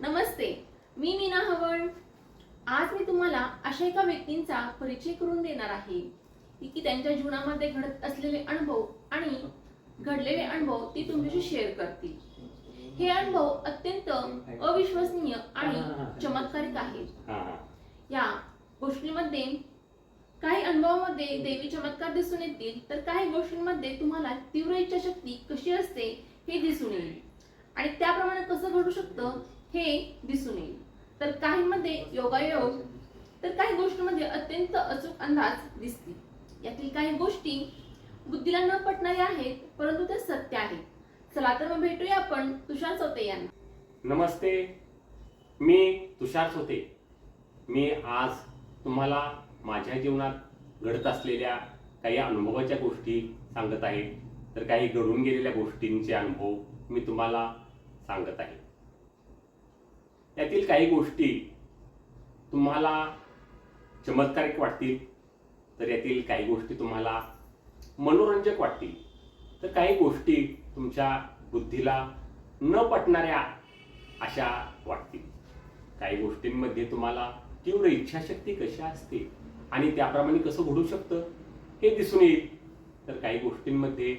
नमस्ते, मी मीना हवण. आज मी तुम्हाला अशा एका व्यक्तींचा परिचय करून देणार आहे की त्यांच्या जीवनामध्ये घडत असलेले अनुभव आणि घडलेले अनुभव ती तुमच्याशी शेअर करतील. हे अनुभव अत्यंत अविश्वसनीय आणि चमत्कारिक आहेत. या गोष्टींमध्ये काही अनुभवामध्ये देवी चमत्कार दिसून येतील, तर काही गोष्टींमध्ये तुम्हाला तीव्र इच्छाशक्ती कशी असते हे दिसून येईल आणि त्याप्रमाणे कसं घडू शकतं हे दिसून येईल. तर काहींमध्ये योगायोग, तर काही गोष्टींमध्ये अत्यंत अचूक अंदाज दिसतील. यातील काही गोष्टी बुद्धीला न पटणाऱ्या आहेत, परंतु ते सत्य आहेत. चला तर मग भेटूया आपण तुषार चौथे यांना. नमस्ते, मी तुषार चौथे. मी आज तुम्हाला माझ्या जीवनात घडत असलेल्या काही अनुभवाच्या गोष्टी सांगत आहे. तर काही घडून गेलेल्या गोष्टींचे अनुभव मी तुम्हाला सांगत आहे. यातील काही गोष्टी तुम्हाला चमत्कारिक वाटतील, तर यातील काही गोष्टी तुम्हाला मनोरंजक वाटतील, तर काही गोष्टी तुमच्या बुद्धीला न पटणाऱ्या अशा वाटतील. काही गोष्टींमध्ये तुम्हाला तीव्र इच्छाशक्ती कशी असते आणि त्याप्रमाणे कसं घडू शकतं हे दिसून येईल. तर काही गोष्टींमध्ये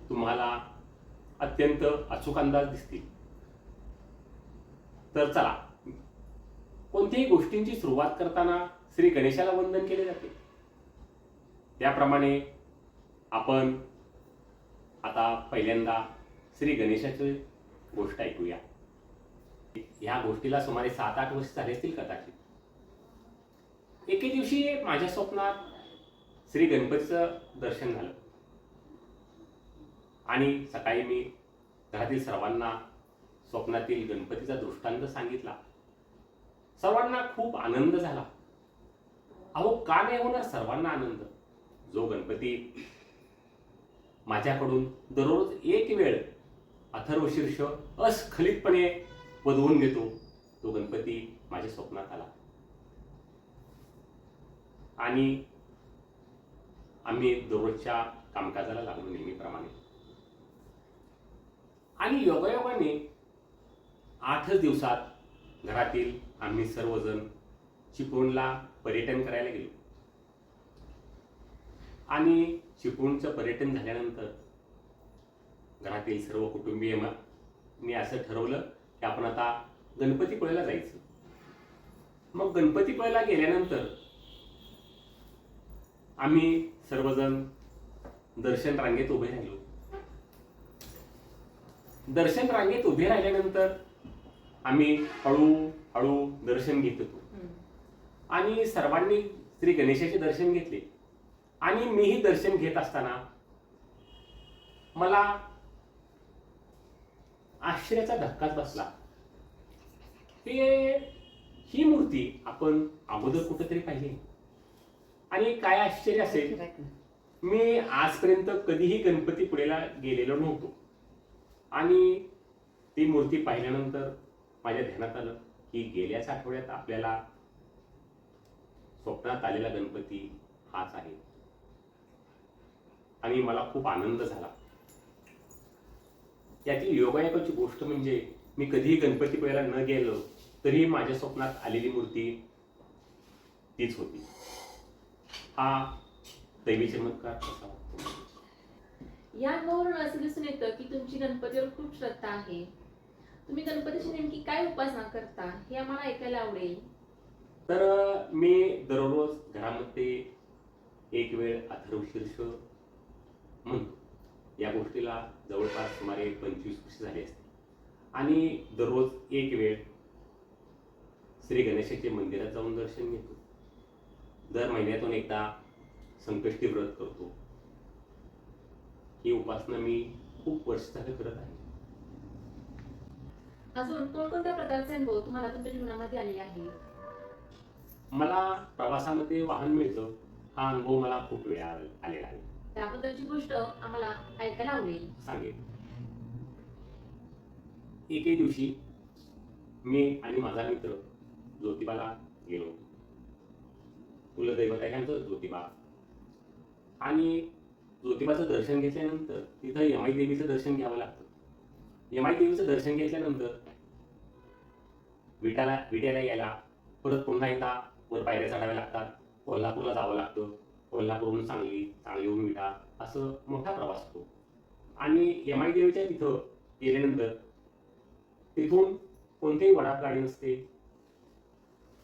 तुम्हाला अत्यंत अचूक अंदाज दिसतील. तर चला, कोणत्याही गोष्टींची सुरुवात करताना श्री गणेशाला वंदन केले जाते. त्याप्रमाणे आपण आता पहिल्यांदा श्री गणेशाची गोष्ट ऐकूया. ह्या गोष्टीला सुमारे 7-8 वर्ष झाले असतील कदाचित. एके दिवशी माझ्या स्वप्नात श्री गणपतीचं दर्शन झालं आणि सकाळी मी घरातील सर्वांना स्वप्नातील गणपतीचा दृष्टांत सांगितला. सर्वांना खूप आनंद झाला. अहो, का नाही होणार सर्वांना आनंद? जो गणपती माझ्याकडून दररोज एक वेळ अथर्वशीर्ष अस्खलितपणे वधवून घेतो, तो गणपती माझ्या स्वप्नात आला आणि आम्ही दररोजच्या कामकाजाला लागलो नेहमीप्रमाणे. आणि योगायोगाने 8 दिवसात घरातील आम्ही सर्वजण चिपळूणला पर्यटन करायला गेलो. आणि चिपळूणचं पर्यटन झाल्यानंतर घरातील सर्व कुटुंबीयांनी असं ठरवलं की आपण आता गणपतीपुळेला जायचं. मग गणपतीपुळेला गेल्यानंतर आम्ही सर्वजण दर्शन रांगेत उभे राहिलो. दर्शन रांगेत उभे राहिल्यानंतर आम्ही हळूहळू दर्शन घेत होतो आणि सर्वांनी श्री गणेशाचे दर्शन घेतले. आणि मीही दर्शन घेत असताना मला आश्चर्याचा धक्काच बसला. ही मूर्ती आपण अगोदर कुठेतरी पाहिली आणि काय आश्चर्य असेल, मी आजपर्यंत कधीही गणपतीपुळेला गेलेलो नव्हतो. आणि ती मूर्ती पाहिल्यानंतर माझ्या ध्यानात आलं की गेल्याच आठवड्यात आपल्याला स्वप्नात आलेला गणपती हाच आहे. आणि मला खूप आनंद झाला. यातील योगायोगाची गोष्ट म्हणजे मी कधीही गणपतीपुळेला न गेलो तरी माझ्या स्वप्नात आलेली मूर्ती तीच होती. हा दैवी चमत्कार कसा वाटतो? या अनुभवावरून असं दिसून येतं की तुमची गणपतीवर खूप श्रद्धा आहे. तुम्ही गणपतीची नेमकी काय उपासना करता हे आम्हाला ऐकायला आवडेल. तर मी दररोज घरामध्ये एक वेळ अथर्वशीर्ष म्हणतो. या गोष्टीला जवळपास सुमारे 25 वर्ष झाली असते. आणि दररोज एक वेळ श्री गणेशाच्या मंदिरात जाऊन दर्शन घेतो. दर महिन्यातून एकदा संकष्टी व्रत करतो. ही उपासना मी खूप वर्ष झाले करत आहे. अजून कोणकोणत्या प्रकारचे अनुभव तुम्हाला तुमच्या जीवनामध्ये आले आहे? मला प्रवासामध्ये वाहन मिळतं, हा अनुभव मला खूप वेळा आलेला आहे. त्याबद्दलची गोष्ट आम्हाला ऐकायला आवडेल. सांगेन. एके दिवशी मी आणि माझा मित्र ज्योतिबाला गेलो. कुलदैवत आहे आमचं ज्योतिबा. आणि ज्योतिबाचं दर्शन घेतल्यानंतर तिथं यमाई देवीचं दर्शन घ्यावं लागतं. यमाई देवीचं दर्शन घेतल्यानंतर विट्याला यायला परत पुन्हा एकदा वर पायऱ्या चढाव्या लागतात. कोल्हापूरला जावं लागतं. कोल्हापूरहून सांगली, सांगलीहून विटा, असं मोठा प्रवास होतो. आणि एम-आय देवीच्या तिथं गेल्यानंतर तिथून कोणतीही वडाप गाडी नसते.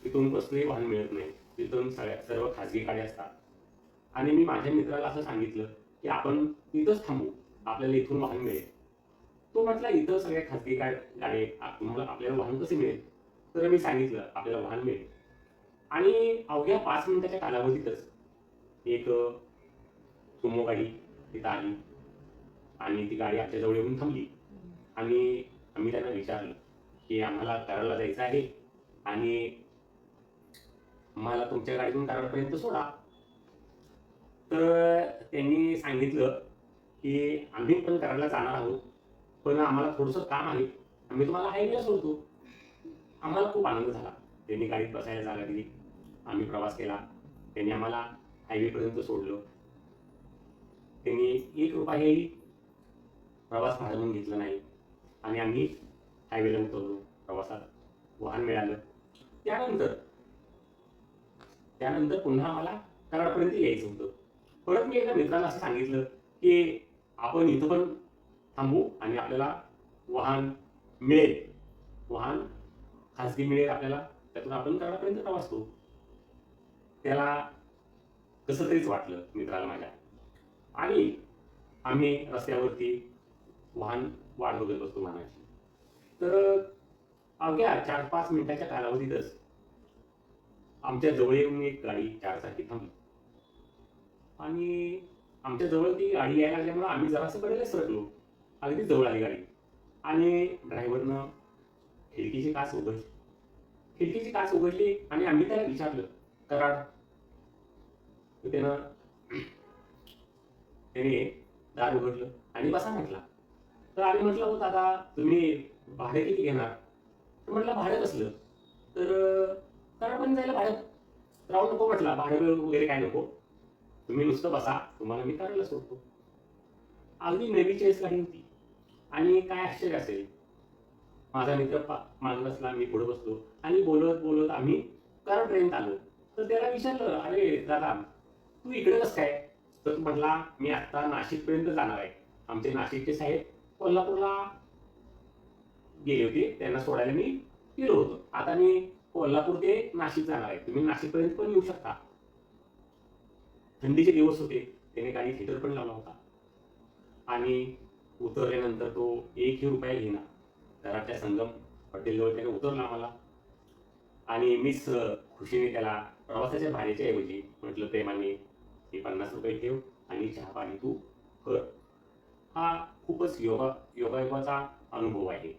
तिथून कसलंही वाहन मिळत नाही. तिथून सर्व खाजगी गाड्या असतात. आणि मी माझ्या मित्राला असं सांगितलं की आपण इथंच थांबू, आपल्याला इथून वाहन मिळेल. तो म्हटला इथं सगळ्या खाजगी गाडी तुम्हाला आपल्याला वाहन कसे मिळेल? तर मी सांगितलं आपल्याला वाहन मिळेल. आणि अवघ्या 5 मिनिटाच्या कालावधीतच एक सुमो गाडी तिथं आली आणि ती गाडी आमच्याजवळ येऊन थांबली. आणि आम्ही त्यांना विचारलं की आम्हाला कराडला जायचं आहे आणि मला तुमच्या गाडीतून कराडपर्यंत सोडा. तर त्यांनी सांगितलं की आम्ही पण कराडला जाणार आहोत, पण आम्हाला थोडंसं काम आहे, आम्ही तुम्हाला हायवेला सोडतो. आम्हाला खूप आनंद झाला. त्यांनी गाडीत बसायला जागा दिली. आम्ही प्रवास केला. त्यांनी आम्हाला हायवेपर्यंत सोडलं. त्यांनी 1 रुपयाही प्रवास भाडं घेतलं नाही आणि आम्ही हायवेला उतरलो. प्रवासात वाहन मिळालं. त्यानंतर पुन्हा आम्हाला कराडपर्यंत यायचं होतं. परत मी एका मित्राला असं सांगितलं की आपण इथं पण थांबू आणि आपल्याला वाहन मिळेल, वाहन खाजगी मिळेल आपल्याला, त्यातून आपण कराडपर्यंत प्रवास करू. त्याला कसं तरीच वाटलं मित्राला माझ्या. आणि आम्ही रस्त्यावरती वाहन वाट बघत बसतो वाहनाची. तर अवघ्या 4-5 मिनिटाच्या कालावधीतच आमच्या जवळ येऊन एक गाडी 4 चाकी थांबली. आणि आमच्या जवळ ती गाडी यायला लागल्यामुळे आम्ही जरासं कडेला सरकलो. अगदी जवळ आली गाडी. आणि ड्रायव्हरनं खिडकीची काच उघडली आणि आम्ही त्याला विचारलं कराड. तर त्याने दार उघडलं आणि बसा म्हटला. तर आम्ही म्हटलं हो दादा तुम्ही भाडं किती घेणार? तर म्हटलं भाडं कसलं? तर कराडपर्यंत जायला भाडं राहू नको म्हटला, भाडं वगैरे काय नको, तुम्ही नुसतं बसा, तुम्हाला मी कराडला सोडतो. अगदी नवी चॉईस गाडी होती. आणि काय आश्चर्य असेल, माझा मित्र मागे बसला, मी पुढे बसलो आणि बोलत बोलत आम्ही कराडपर्यंत आलो. तर त्याला विचारलं अरे दादा तू इकडे कसं काय? तर म्हटला मी आता नाशिकपर्यंत जाणार आहे. आमचे नाशिकचे साहेब कोल्हापूरला गेले होते, त्यांना सोडायला मी गेलो होतो. आता मी कोल्हापूर ते नाशिक जाणार आहे, तुम्ही नाशिकपर्यंत पण येऊ शकता. थंडीचे दिवस होते, त्याने गाडी हिटर पण लावला होता. आणि उतरल्यानंतर तो 1ही रुपया घेईना. कराडच्या संगम हॉटेलजवळ त्याने उतरला आम्हाला. आणि मीच खुशीने त्याला प्रवासाच्या भाड्याच्या ऐवजी म्हटलं प्रेमाने हे 50 रुपये ठेव आणि चहा पाणी तू कर. हा खूपच योगायोगाचा अनुभव आहे.